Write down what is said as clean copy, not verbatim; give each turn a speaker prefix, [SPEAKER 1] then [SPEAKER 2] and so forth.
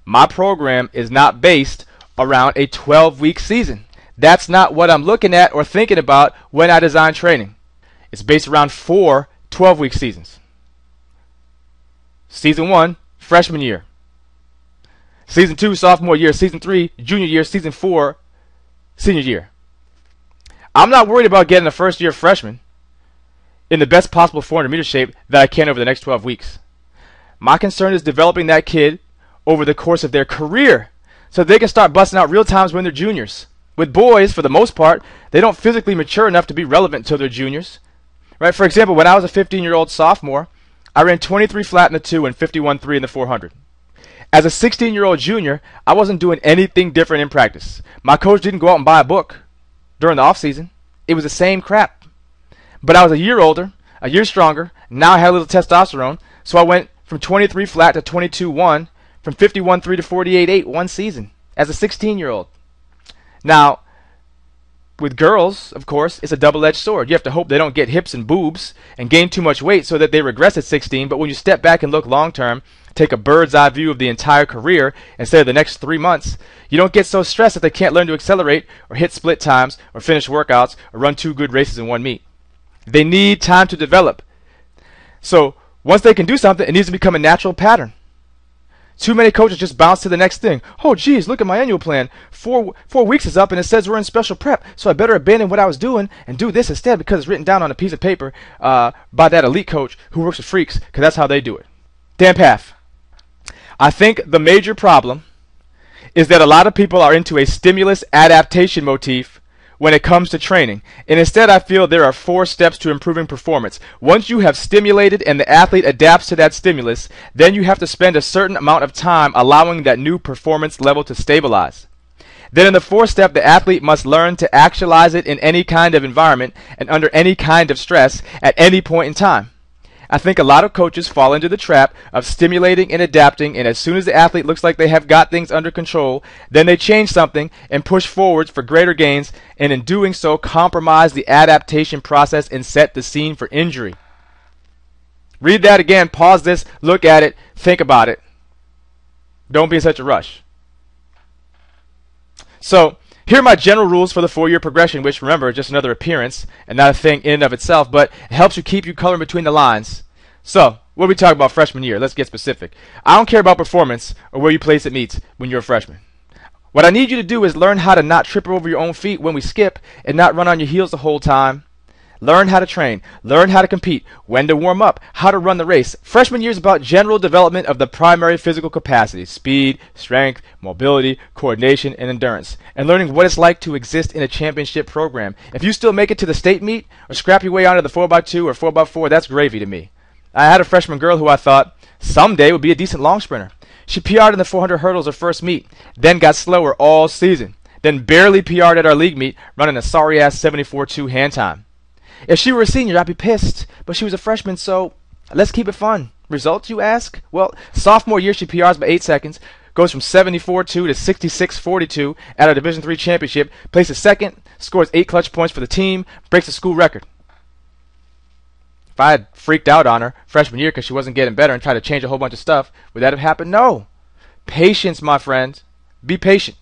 [SPEAKER 1] My program is not based around a 12-week season. That's not what I'm looking at or thinking about when I design training. It's based around 4 12-week seasons. Season 1, freshman year. Season 2, sophomore year. Season 3, junior year. Season 4, senior year. I'm not worried about getting a first-year freshman in the best possible 400-meter shape that I can over the next 12 weeks. My concern is developing that kid over the course of their career so they can start busting out real times when they're juniors. With boys, for the most part, they don't physically mature enough to be relevant until they're juniors. Right? For example, when I was a 15-year-old sophomore, I ran 23 flat in the 2 and 51.3 in the 400. As a 16-year-old junior, I wasn't doing anything different in practice. My coach didn't go out and buy a book during the off-season. It was the same crap. But I was a year older, a year stronger. Now I had a little testosterone, so I went from 23 flat to 22.1, from 51.3 to 48.8 one season as a 16-year-old. Now, with girls, of course, it's a double-edged sword. You have to hope they don't get hips and boobs and gain too much weight so that they regress at 16. But when you step back and look long-term, take a bird's-eye view of the entire career instead of the next 3 months, you don't get so stressed that they can't learn to accelerate or hit split times or finish workouts or run 2 good races in one meet. They need time to develop. So once they can do something, it needs to become a natural pattern. Too many coaches just bounce to the next thing. Oh, geez, look at my annual plan. 4 weeks is up, and it says we're in special prep, so I better abandon what I was doing and do this instead because it's written down on a piece of paper by that elite coach who works with freaks, because that's how they do it. Dan Paff. I think the major problem is that a lot of people are into a stimulus adaptation motif when it comes to training. And instead, I feel there are 4 steps to improving performance. Once you have stimulated and the athlete adapts to that stimulus, then you have to spend a certain amount of time allowing that new performance level to stabilize. Then in the 4th step, the athlete must learn to actualize it in any kind of environment and under any kind of stress at any point in time. I think a lot of coaches fall into the trap of stimulating and adapting, and as soon as the athlete looks like they have got things under control, then they change something and push forwards for greater gains, and in doing so compromise the adaptation process and set the scene for injury. Read that again, pause this, look at it, think about it. Don't be in such a rush. So, here are my general rules for the 4-year progression, which, remember, is just another appearance and not a thing in and of itself, but it helps you keep you coloring between the lines. So, what are we talking about freshman year? Let's get specific. I don't care about performance or where you place at meets when you're a freshman. What I need you to do is learn how to not trip over your own feet when we skip and not run on your heels the whole time. Learn how to train. Learn how to compete. When to warm up. How to run the race. Freshman year is about general development of the primary physical capacities. Speed, strength, mobility, coordination, and endurance. And learning what it's like to exist in a championship program. If you still make it to the state meet or scrap your way onto the 4x2 or 4x4, that's gravy to me. I had a freshman girl who I thought someday would be a decent long sprinter. She PR'd in the 400 hurdles her first meet, then got slower all season, then barely PR'd at our league meet, running a sorry-ass 74.2 hand time. If she were a senior, I'd be pissed, but she was a freshman, so let's keep it fun. Results, you ask? Well, sophomore year she PRs by 8 seconds, goes from 74.2 to 66.42 at our Division III championship, places second, scores 8 clutch points for the team, breaks the school record. If I had freaked out on her freshman year because she wasn't getting better and tried to change a whole bunch of stuff, would that have happened? No. Patience, my friend. Be patient.